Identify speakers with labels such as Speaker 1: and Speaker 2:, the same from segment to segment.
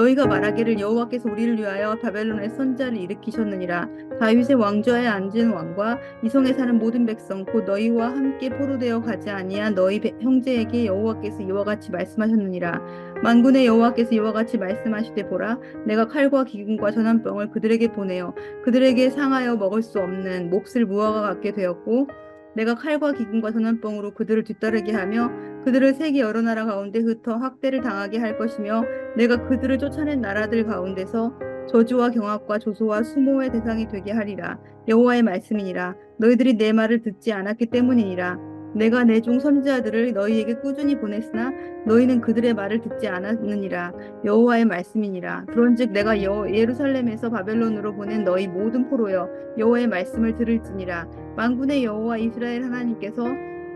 Speaker 1: 너희가 말하기를 여호와께서 우리를 위하여 바벨론의 선지자를 일으키셨느니라. 다윗의 왕좌에 앉은 왕과 이성에 사는 모든 백성 곧 너희와 함께 포로되어 가지 아니한 너희 형제에게 여호와께서 이와 같이 말씀하셨느니라. 만군의 여호와께서 이와 같이 말씀하시되 보라, 내가 칼과 기근과 전염병을 그들에게 보내어 그들에게 상하여 먹을 수 없는 몹쓸 무화과 같게 되었고, 내가 칼과 기근과 전염병으로 그들을 뒤따르게 하며 그들을 세계 여러 나라 가운데 흩어 학대를 당하게 할 것이며, 내가 그들을 쫓아낸 나라들 가운데서 저주와 경악과 조소와 수모의 대상이 되게 하리라. 여호와의 말씀이니라. 너희들이 내 말을 듣지 않았기 때문이니라. 내가 내 종 선지자들을 너희에게 꾸준히 보냈으나 너희는 그들의 말을 듣지 않았느니라. 여호와의 말씀이니라. 그런즉 내가 예루살렘에서 바벨론으로 보낸 너희 모든 포로여, 여호와의 말씀을 들을지니라. 만군의 여호와 이스라엘 하나님께서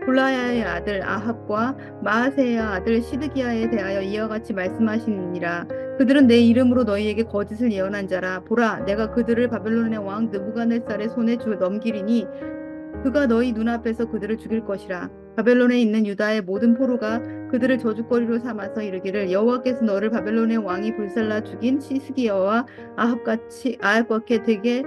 Speaker 1: 골라야의 아들 아합과 마아세야 아들 시드기야에 대하여 이와 같이 말씀하시니라. 그들은 내 이름으로 너희에게 거짓을 예언한 자라. 보라, 내가 그들을 바벨론의 왕 느부갓네살의 손에 넘기리니 그가 너희 눈앞에서 그들을 죽일 것이라. 바벨론에 있는 유다의 모든 포로가 그들을 저주거리로 삼아서 이르기를, 여호와께서 너를 바벨론의 왕이 불살라 죽인 시스기야와 아합과 되게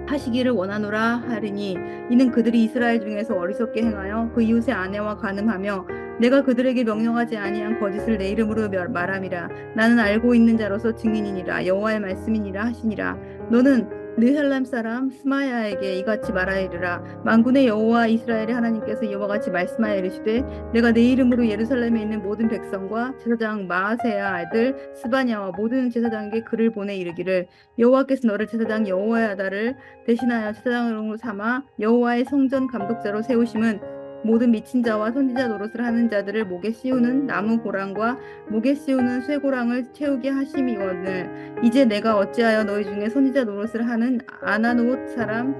Speaker 1: 하시기를 원하노라 하리니, 이는 그들이 이스라엘 중에서 어리석게 행하여 그 이웃의 아내와 간음하며 내가 그들에게 명령하지 아니한 거짓을 내 이름으로 말함이라. 나는 알고 있는 자로서 증인이니라. 여호와의 말씀이니라 하시니라. 너는 느헬람 사람 스마야에게 이같이 말하리라. 만군의 여호와 이스라엘의 하나님께서 이와 같이 말씀하여 이르시되, 내가 내 이름으로 예루살렘에 있는 모든 백성과 제사장 마아세야 아들 스바냐와 모든 제사장에게 글을 보내 이르기를, 여호와께서 너를 제사장 여호와의 아들을 대신하여 제사장으로 삼아 여호와의 성전 감독자로 세우심은 모든 미친 자와 선지자 노릇을 하는 자들을 목에 씌우는 나무 고랑과 목에 씌우는 쇠고랑을 채우게 하심이거늘, 이제 내가 어찌하여 너희 중에 선지자 노릇을 하는 아나노옷 사람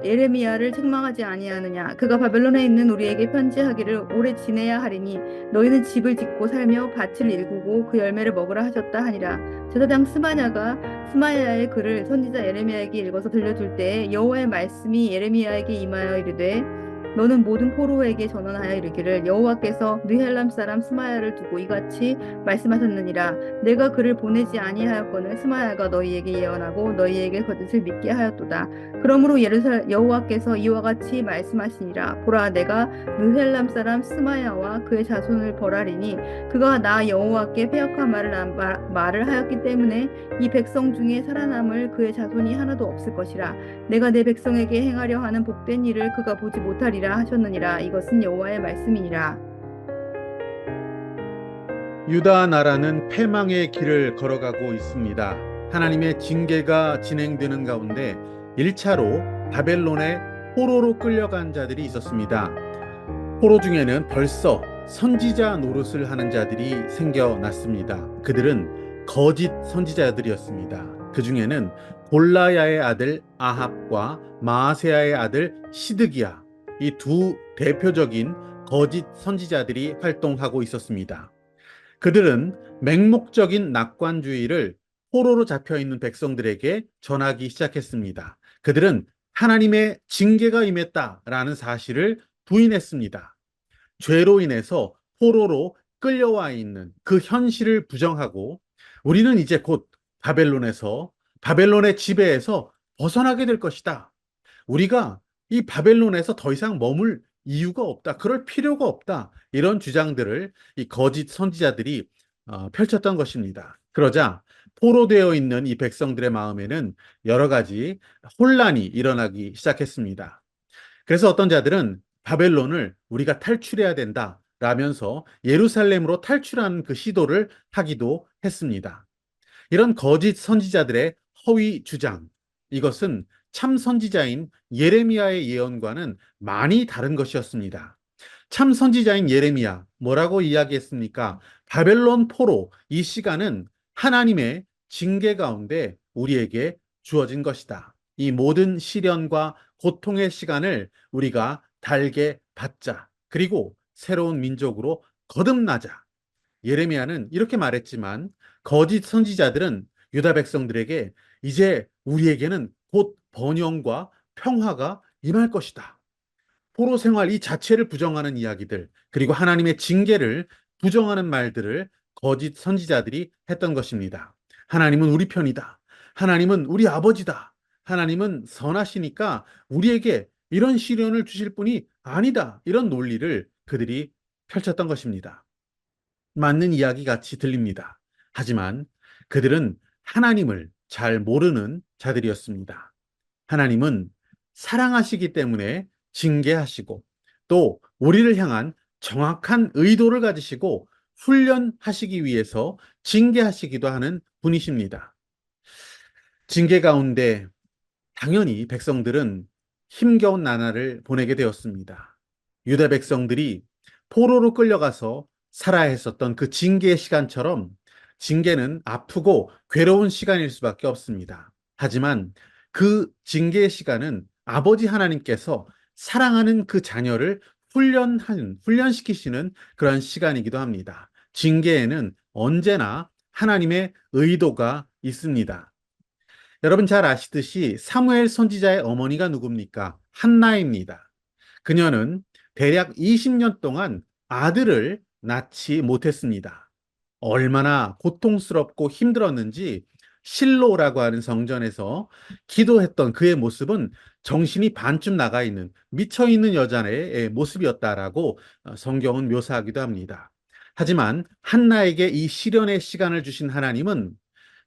Speaker 1: 예레미야를 책망하지 아니하느냐. 그가 바벨론에 있는 우리에게 편지하기를 오래 지내야 하리니 너희는 집을 짓고 살며 밭을 일구고 그 열매를 먹으라 하셨다 하니라. 제사장 스마야의 글을 선지자 예레미야에게 읽어서 들려줄 때에 여호와의 말씀이 예레미야에게 임하여 이르되, 너는 모든 포로에게 전언하여 이르기를, 여호와께서 느헬람 사람 스마야를 두고 이같이 말씀하셨느니라. 내가 그를 보내지 아니하였거늘 스마야가 너희에게 예언하고 너희에게 거짓을 믿게 하였도다. 그러므로 여호와께서 이와 같이 말씀하시니라. 보라, 내가 느헬람 사람 스마야와 그의 자손을 벌하리니 그가 나 여호와께 패역한 말을 하였기 때문에 이 백성 중에 살아남을 그의 자손이 하나도 없을 것이라. 내가 내 백성에게 행하려 하는 복된 일을 그가 보지 못하리라 하셨느니라. 이것은 여호와의 말씀이니라.
Speaker 2: 유다 나라는 패망의 길을 걸어가고 있습니다. 하나님의 징계가 진행되는 가운데 1차로 바벨론의 포로로 끌려간 자들이 있었습니다. 포로 중에는 벌써 선지자 노릇을 하는 자들이 생겨났습니다. 그들은 거짓 선지자들이었습니다. 그 중에는 골라야의 아들 아합과 마아세야의 아들 시드기야, 이 두 대표적인 거짓 선지자들이 활동하고 있었습니다. 그들은 맹목적인 낙관주의를 포로로 잡혀있는 백성들에게 전하기 시작했습니다. 그들은 하나님의 징계가 임했다라는 사실을 부인했습니다. 죄로 인해서 포로로 끌려와 있는 그 현실을 부정하고, 우리는 이제 곧 바벨론의 지배에서 벗어나게 될 것이다. 우리가 이 바벨론에서 더 이상 머물 이유가 없다. 그럴 필요가 없다. 이런 주장들을 이 거짓 선지자들이 펼쳤던 것입니다. 그러자 포로되어 있는 이 백성들의 마음에는 여러 가지 혼란이 일어나기 시작했습니다. 그래서 어떤 자들은 바벨론을 우리가 탈출해야 된다 라면서 예루살렘으로 탈출하는 그 시도를 하기도 했습니다. 이런 거짓 선지자들의 허위 주장, 이것은 참 선지자인 예레미야의 예언과는 많이 다른 것이었습니다. 참 선지자인 예레미야, 뭐라고 이야기했습니까? 바벨론 포로, 이 시간은 하나님의 징계 가운데 우리에게 주어진 것이다. 이 모든 시련과 고통의 시간을 우리가 달게 받자. 그리고 새로운 민족으로 거듭나자. 예레미야는 이렇게 말했지만 거짓 선지자들은 유다 백성들에게 이제 우리에게는 곧 번영과 평화가 임할 것이다. 포로 생활 이 자체를 부정하는 이야기들, 그리고 하나님의 징계를 부정하는 말들을 거짓 선지자들이 했던 것입니다. 하나님은 우리 편이다. 하나님은 우리 아버지다. 하나님은 선하시니까 우리에게 이런 시련을 주실 분이 아니다. 이런 논리를 그들이 펼쳤던 것입니다. 맞는 이야기 같이 들립니다. 하지만 그들은 하나님을 잘 모르는 자들이었습니다. 하나님은 사랑하시기 때문에 징계하시고 또 우리를 향한 정확한 의도를 가지시고 훈련하시기 위해서 징계하시기도 하는 분이십니다. 징계 가운데 당연히 백성들은 힘겨운 나날을 보내게 되었습니다. 유다 백성들이 포로로 끌려가서 살아야 했었던 그 징계의 시간처럼 징계는 아프고 괴로운 시간일 수밖에 없습니다. 하지만 그 징계의 시간은 아버지 하나님께서 사랑하는 그 자녀를 훈련시키시는 그런 시간이기도 합니다. 징계에는 언제나 하나님의 의도가 있습니다. 여러분 잘 아시듯이 사무엘 선지자의 어머니가 누굽니까? 한나입니다. 그녀는 대략 20년 동안 아들을 낳지 못했습니다. 얼마나 고통스럽고 힘들었는지 실로라고 하는 성전에서 기도했던 그의 모습은 정신이 반쯤 나가 있는 미쳐 있는 여자의 모습이었다라고 성경은 묘사하기도 합니다. 하지만 한나에게 이 시련의 시간을 주신 하나님은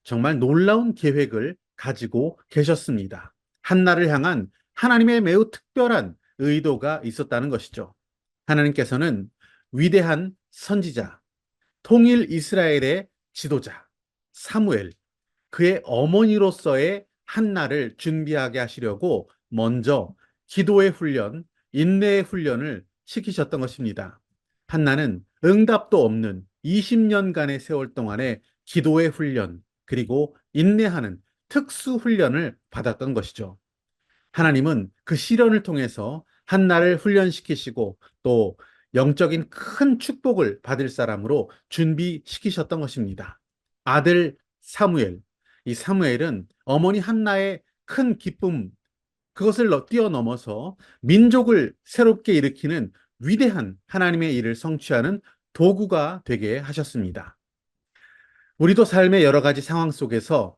Speaker 2: 정말 놀라운 계획을 가지고 계셨습니다. 한나를 향한 하나님의 매우 특별한 의도가 있었다는 것이죠. 하나님께서는 위대한 선지자, 통일 이스라엘의 지도자, 사무엘, 그의 어머니로서의 한나를 준비하게 하시려고 먼저 기도의 훈련, 인내의 훈련을 시키셨던 것입니다. 한나는 응답도 없는 20년간의 세월 동안의 기도의 훈련, 그리고 인내하는 특수 훈련을 받았던 것이죠. 하나님은 그 시련을 통해서 한나를 훈련시키시고 또 영적인 큰 축복을 받을 사람으로 준비시키셨던 것입니다. 아들 사무엘, 이 사무엘은 어머니 한나의 큰 기쁨, 그것을 뛰어넘어서 민족을 새롭게 일으키는 위대한 하나님의 일을 성취하는 도구가 되게 하셨습니다. 우리도 삶의 여러 가지 상황 속에서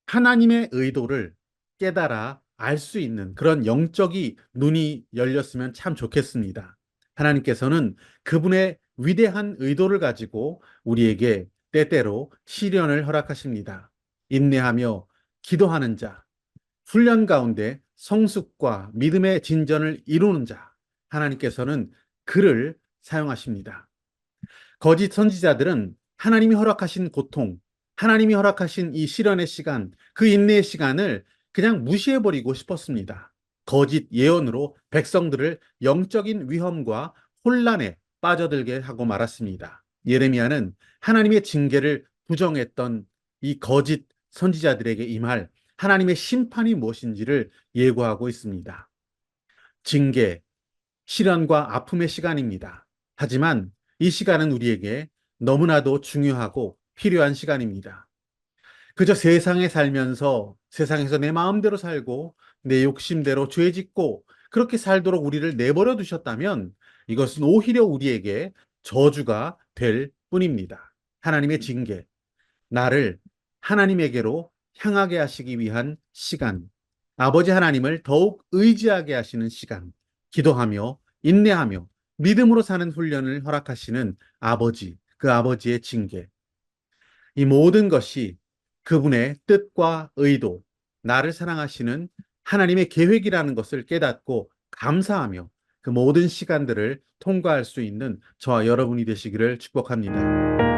Speaker 2: 하나님의 의도를 깨달아 알 수 있는 그런 영적인 눈이 열렸으면 참 좋겠습니다. 하나님께서는 그분의 위대한 의도를 가지고 우리에게 때때로 시련을 허락하십니다. 인내하며 기도하는 자, 훈련 가운데 성숙과 믿음의 진전을 이루는 자, 하나님께서는 그를 사용하십니다. 거짓 선지자들은 하나님이 허락하신 고통, 하나님이 허락하신 이 시련의 시간, 그 인내의 시간을 그냥 무시해버리고 싶었습니다. 거짓 예언으로 백성들을 영적인 위험과 혼란에 빠져들게 하고 말았습니다. 예레미야는 하나님의 징계를 부정했던 이 거짓 선지자들에게 임할 하나님의 심판이 무엇인지를 예고하고 있습니다. 징계, 시련과 아픔의 시간입니다. 하지만 이 시간은 우리에게 너무나도 중요하고 필요한 시간입니다. 그저 세상에 살면서 세상에서 내 마음대로 살고 내 욕심대로 죄 짓고 그렇게 살도록 우리를 내버려 두셨다면 이것은 오히려 우리에게 저주가 될 뿐입니다. 하나님의 징계, 나를 하나님에게로 향하게 하시기 위한 시간, 아버지 하나님을 더욱 의지하게 하시는 시간, 기도하며 인내하며 믿음으로 사는 훈련을 허락하시는 아버지, 그 아버지의 징계. 이 모든 것이 그분의 뜻과 의도, 나를 사랑하시는 하나님의 계획이라는 것을 깨닫고 감사하며 그 모든 시간들을 통과할 수 있는 저와 여러분이 되시기를 축복합니다.